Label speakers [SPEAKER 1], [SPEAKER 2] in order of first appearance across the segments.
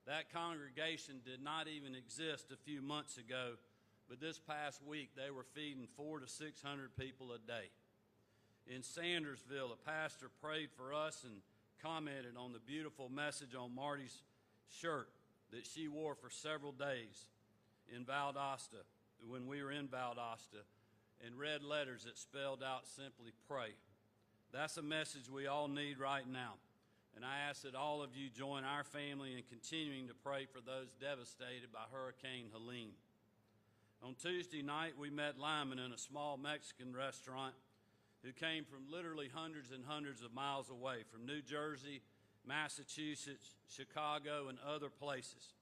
[SPEAKER 1] That congregation did not even exist a few months ago, but this past week they were feeding 400 to 600 people a day. In Sandersville, a pastor prayed for us and commented on the beautiful message on Marty's shirt that she wore for several days in Valdosta, when we were in Valdosta, and read letters that spelled out simply pray. That's a message we all need right now. And I ask that all of you join our family in continuing to pray for those devastated by Hurricane Helene. On Tuesday night, we met linemen in a small Mexican restaurant who came from literally hundreds and hundreds of miles away, from New Jersey, Massachusetts, Chicago, and other places.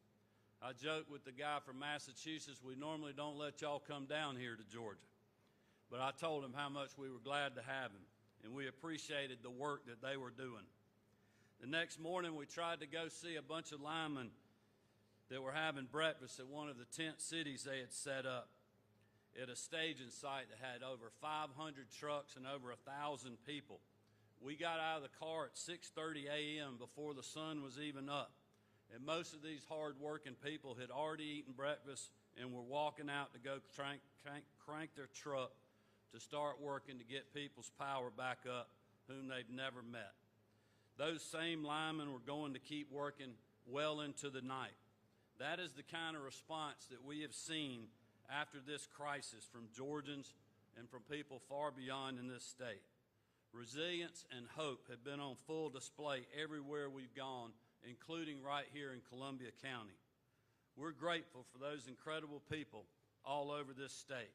[SPEAKER 1] I joked with the guy from Massachusetts, we normally don't let y'all come down here to Georgia. But I told him how much we were glad to have him, and we appreciated the work that they were doing. The next morning, we tried to go see a bunch of linemen that were having breakfast at one of the tent cities they had set up at a staging site that had over 500 trucks and over 1,000 people. We got out of the car at 6:30 a.m. before the sun was even up, and most of these hard-working people had already eaten breakfast and were walking out to go crank their truck to start working to get people's power back up whom they've never met. Those same linemen were going to keep working well into the night. That is the kind of response that we have seen after this crisis from Georgians and from people far beyond in this state. Resilience and hope have been on full display everywhere we've gone, including right here in Columbia County. We're grateful for those incredible people all over this state,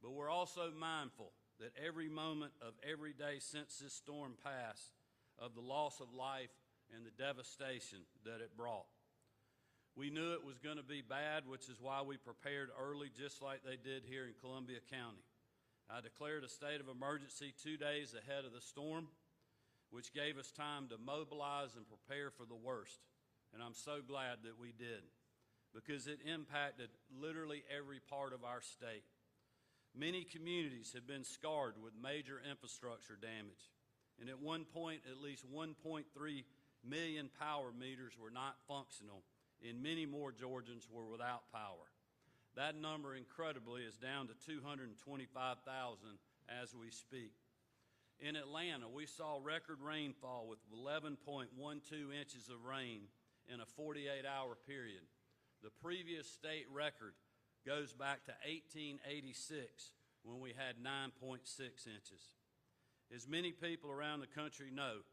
[SPEAKER 1] but we're also mindful that every moment of every day since this storm passed, of the loss of life and the devastation that it brought. We knew it was going to be bad, which is why we prepared early, just like they did here in Columbia County. I declared a state of emergency 2 days ahead of the storm, which gave us time to mobilize and prepare for the worst. And I'm so glad that we did, because it impacted literally every part of our state. Many communities have been scarred with major infrastructure damage. And at one point, at least 1.3 million power meters were not functional, and many more Georgians were without power. That number, incredibly, is down to 225,000 as we speak. In Atlanta, we saw record rainfall with 11.12 inches of rain in a 48-hour period. The previous state record goes back to 1886, when we had 9.6 inches. As many people around the country know,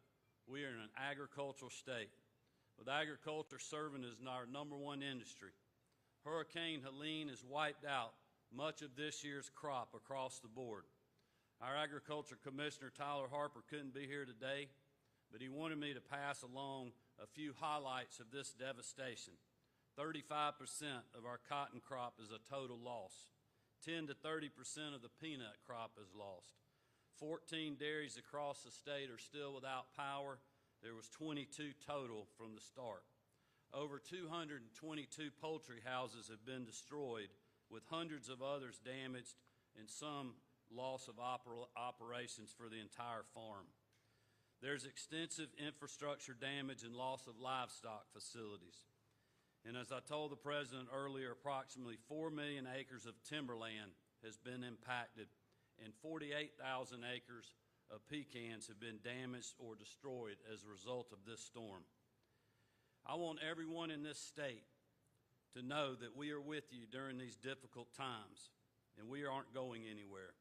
[SPEAKER 1] we are in an agricultural state, with agriculture serving as our #1 industry. Hurricane Helene has wiped out much of this year's crop across the board. Our Agriculture Commissioner, Tyler Harper, couldn't be here today, but he wanted me to pass along a few highlights of this devastation. 35% of our cotton crop is a total loss. 10 to 30% of the peanut crop is lost. 14 dairies across the state are still without power. There was 22 total from the start. Over 222 poultry houses have been destroyed, with hundreds of others damaged and some loss of operations for the entire farm. There's extensive infrastructure damage and loss of livestock facilities. And as I told the President earlier, approximately 4 million acres of timberland has been impacted, and 48,000 acres of pecans have been damaged or destroyed as a result of this storm. I want everyone in this state to know that we are with you during these difficult times, and we aren't going anywhere.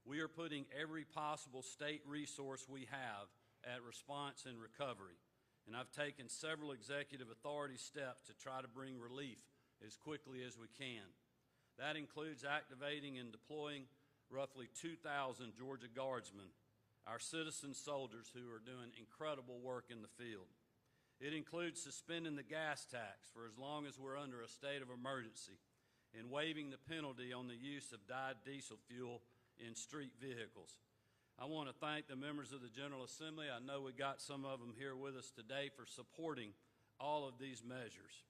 [SPEAKER 1] We are putting every possible state resource we have at response and recovery, and I've taken several executive authority steps to try to bring relief as quickly as we can. That includes activating and deploying roughly 2,000 Georgia Guardsmen, our citizen soldiers who are doing incredible work in the field. It includes suspending the gas tax for as long as we're under a state of emergency and waiving the penalty on the use of dyed diesel fuel in street vehicles. I want to thank the members of the General Assembly. I know we got some of them here with us today for supporting all of these measures.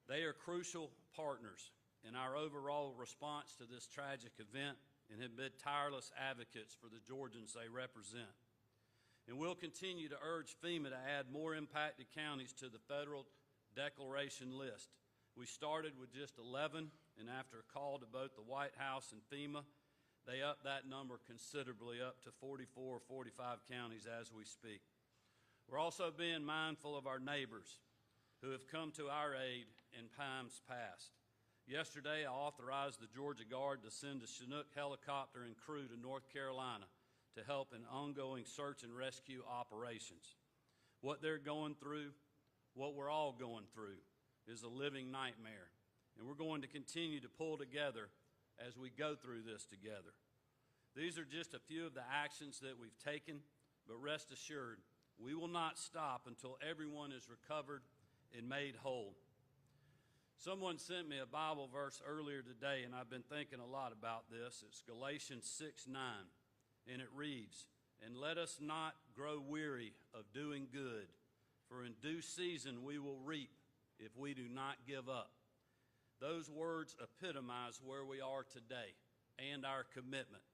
[SPEAKER 1] They are crucial partners in our overall response to this tragic event and have been tireless advocates for the Georgians they represent. And we'll continue to urge FEMA to add more impacted counties to the federal declaration list. We started with just 11, and after a call to both the White House and FEMA, they upped that number considerably up to 44 or 45 counties as we speak. We're also being mindful of our neighbors who have come to our aid in times past. Yesterday, I authorized the Georgia Guard to send a Chinook helicopter and crew to North Carolina to help in ongoing search and rescue operations. What they're going through, what we're all going through, is a living nightmare, and we're going to continue to pull together as we go through this together. These are just a few of the actions that we've taken, but rest assured, we will not stop until everyone is recovered and made whole. Someone sent me a Bible verse earlier today, and I've been thinking a lot about this. It's Galatians 6:9, and it reads, "And let us not grow weary of doing good, for in due season we will reap if we do not give up." Those words epitomize where we are today and our commitment.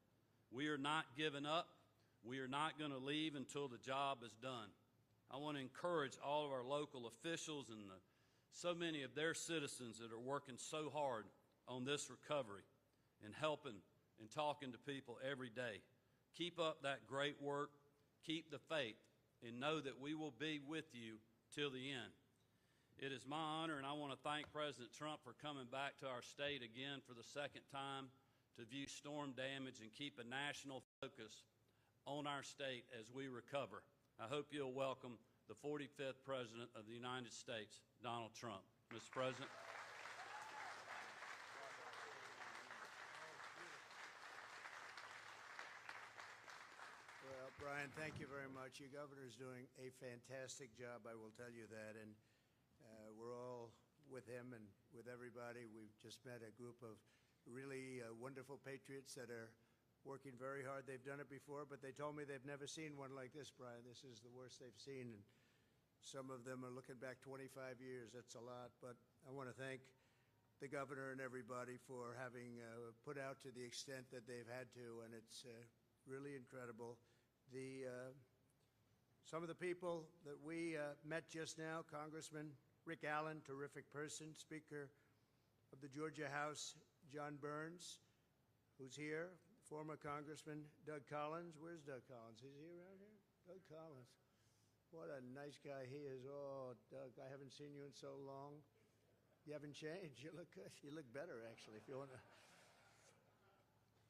[SPEAKER 1] We are not giving up. We are not going to leave until the job is done. I want to encourage all of our local officials and so many of their citizens that are working so hard on this recovery and helping and talking to people every day. Keep up that great work, keep the faith, and know that we will be with you till the end. It is my honor, and I want to thank President Trump for coming back to our state again for the second time to view storm damage and keep a national focus on our state as we recover. I hope you'll welcome the 45th President of the United States, Donald Trump. Mr. President.
[SPEAKER 2] Well, Brian, thank you very much. Your governor's doing a fantastic job, I will tell you that, and we're all with him and with everybody. We've just met a group of really wonderful patriots that are working very hard. They've done it before, but they told me they've never seen one like this, Brian. This is the worst they've seen, and some of them are looking back 25 years. That's a lot, but I want to thank the governor and everybody for having put out to the extent that they've had to, and it's really incredible. Some of the people that we met just now, Congressman Rick Allen, terrific person, Speaker of the Georgia House, John Burns, who's here, former Congressman Doug Collins. Where's Doug Collins? Is he around here? Doug Collins. What a nice guy he is. Oh, Doug, I haven't seen you in so long. You haven't changed. You look good. You look better, actually, if you want to.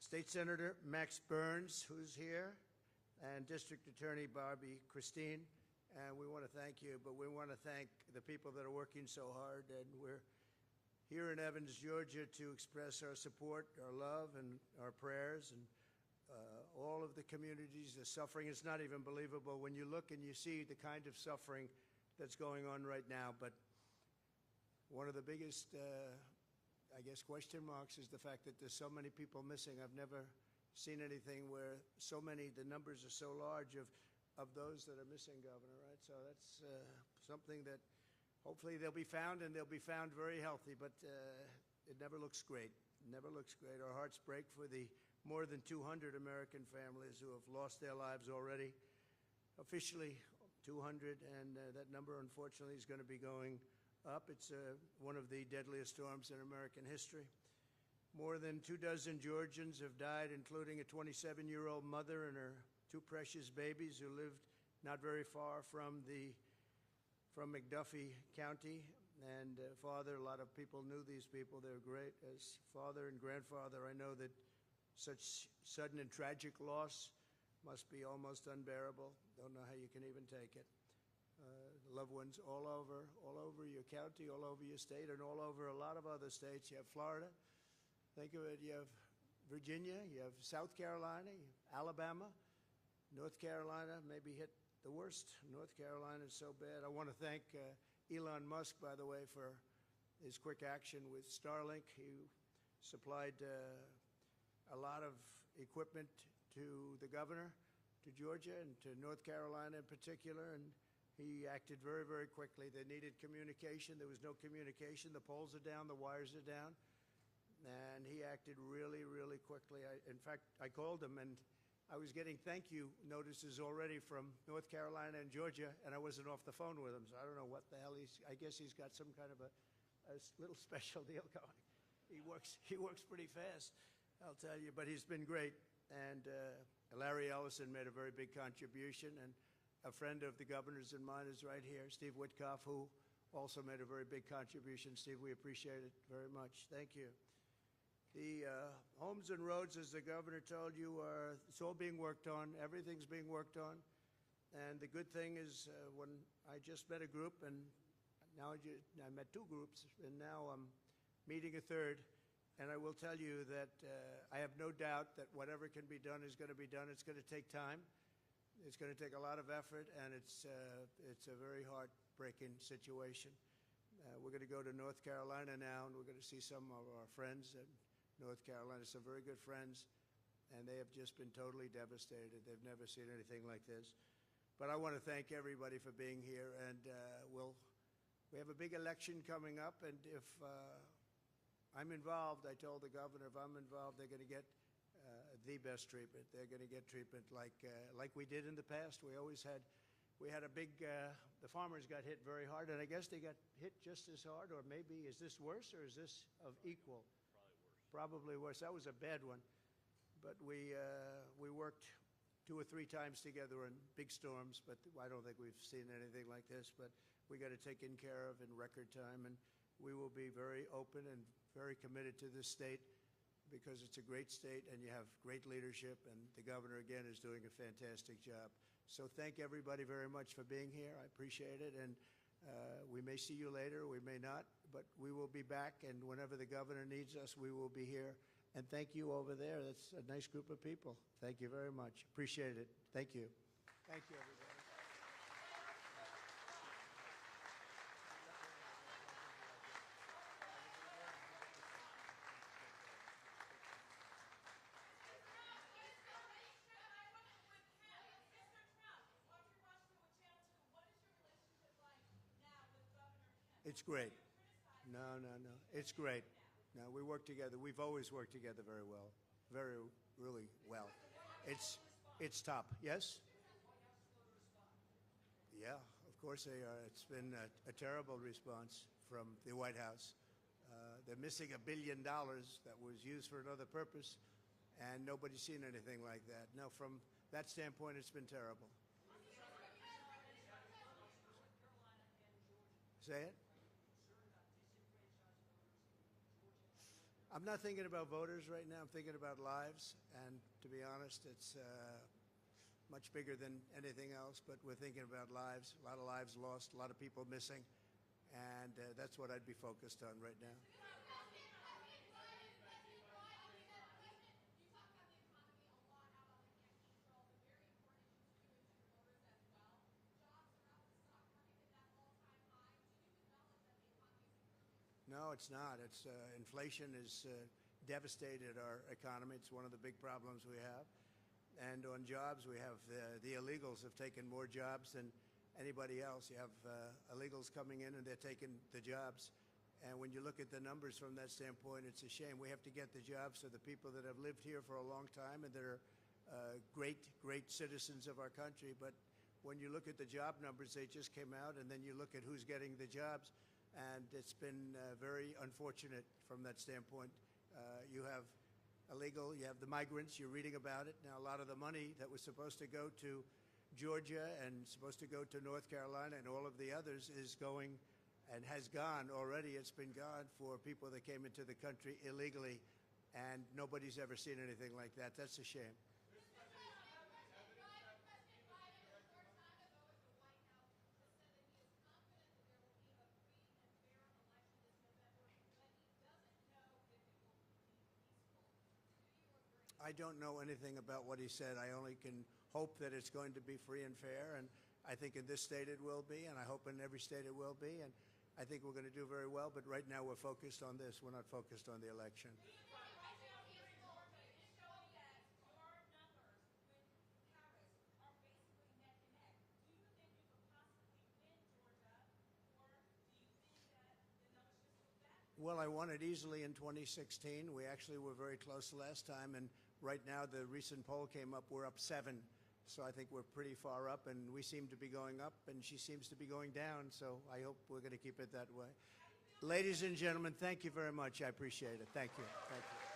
[SPEAKER 2] State Senator Max Burns, who's here, and District Attorney Barbie Christine. And we want to thank you, but we want to thank the people that are working so hard. And we're here in Evans, Georgia, to express our support, our love, and our prayers, and all of the communities, the suffering. It's not even believable when you look and you see the kind of suffering that's going on right now. But one of the biggest, I guess, question marks is the fact that there's so many people missing. I've never seen anything where so many, the numbers are so large of those that are missing, Governor, right? So that's something that hopefully they'll be found, and they'll be found very healthy, but it never looks great. It never looks great. Our hearts break for the more than 200 American families who have lost their lives already. Officially 200, and that number, unfortunately, is going to be going up. It's one of the deadliest storms in American history. More than 24 Georgians have died, including a 27-year-old mother and her two precious babies who lived not very far from McDuffie County. And father, a lot of people knew these people. They're great. As father and grandfather, I know that such sudden and tragic loss must be almost unbearable. Don't know how you can even take it. Loved ones all over your county, all over your state, and all over a lot of other states. You have Florida. Think of it. You have Virginia. You have South Carolina, you have Alabama. North Carolina maybe hit the worst. North Carolina is so bad. I want to thank Elon Musk, by the way, for his quick action with Starlink. He supplied a lot of equipment to the governor, to Georgia, and to North Carolina in particular, and he acted very, very quickly. They needed communication. There was no communication. The poles are down, the wires are down, and he acted really, really quickly. In fact, I called him, and I was getting thank you notices already from North Carolina and Georgia, and I wasn't off the phone with him, so I don't know what the hell I guess he's got some kind of a little special deal going. He works pretty fast, I'll tell you, but he's been great. And Larry Ellison made a very big contribution, and a friend of the governor's and mine is right here, Steve Witkoff, who also made a very big contribution. Steve, we appreciate it very much. Thank you. The homes and roads, as the governor told you, it's all being worked on. Everything's being worked on. And the good thing is when I just met a group, and now I met two groups, and now I'm meeting a third. And I will tell you that I have no doubt that whatever can be done is going to be done. It's going to take time. It's going to take a lot of effort, and it's a very heartbreaking situation. We're going to go to North Carolina now, and we're going to see some of our friends in North Carolina, some very good friends, and they have just been totally devastated. They've never seen anything like this. But I want to thank everybody for being here, and we have a big election coming up, and if I'm involved, I told the governor, if I'm involved, they're going to get the best treatment. They're going to get treatment like we did in the past. We had a big, the farmers got hit very hard, and I guess they got hit just as hard, or maybe, is this worse, or is this of equal? Probably worse. That was a bad one. But we worked 2 or 3 times together in big storms, but I don't think we've seen anything like this. But we got it taken care of in record time, and we will be very open and very committed to this state because it's a great state, and you have great leadership, and the governor, again, is doing a fantastic job. So thank everybody very much for being here. I appreciate it, and we may see you later, we may not, but we will be back, and whenever the governor needs us, we will be here. And thank you over there. That's a nice group of people. Thank you very much. Appreciate it. Thank you. Thank you, everybody. It's great. No. It's great. No, we work together. We've always worked together very well. Really well. It's top. Yes? Yeah, of course they are. It's been a terrible response from the White House. They're missing $1 billion that was used for another purpose, and nobody's seen anything like that. No, from that standpoint, it's been terrible. Say it? I'm not thinking about voters right now. I'm thinking about lives, and to be honest, it's much bigger than anything else, but we're thinking about lives, a lot of lives lost, a lot of people missing, and that's what I'd be focused on right now. No, it's not. Inflation has devastated our economy. It's one of the big problems we have. And on jobs, we have the illegals have taken more jobs than anybody else. You have illegals coming in, and they're taking the jobs. And when you look at the numbers from that standpoint, it's a shame. We have to get the jobs to the people that have lived here for a long time and that are great citizens of our country. But when you look at the job numbers, they just came out, and then you look at who's getting the jobs, and it's been very unfortunate from that standpoint. You have illegal, you have the migrants, you're reading about it. Now, a lot of the money that was supposed to go to Georgia and supposed to go to North Carolina and all of the others is going and has gone already. It's been gone for people that came into the country illegally, and nobody's ever seen anything like that. That's a shame. I don't know anything about what he said. I only can hope that it's going to be free and fair, and I think in this state it will be, and I hope in every state it will be, and I think we're going to do very well, but right now we're focused on this. We're not focused on the election. Well, I won it easily in 2016. We actually were very close last time, and Right now, the recent poll came up, we're up 7. So I think we're pretty far up, and we seem to be going up, and she seems to be going down. So I hope we're going to keep it that way. Ladies and gentlemen, thank you very much. I appreciate it. Thank you. Thank you.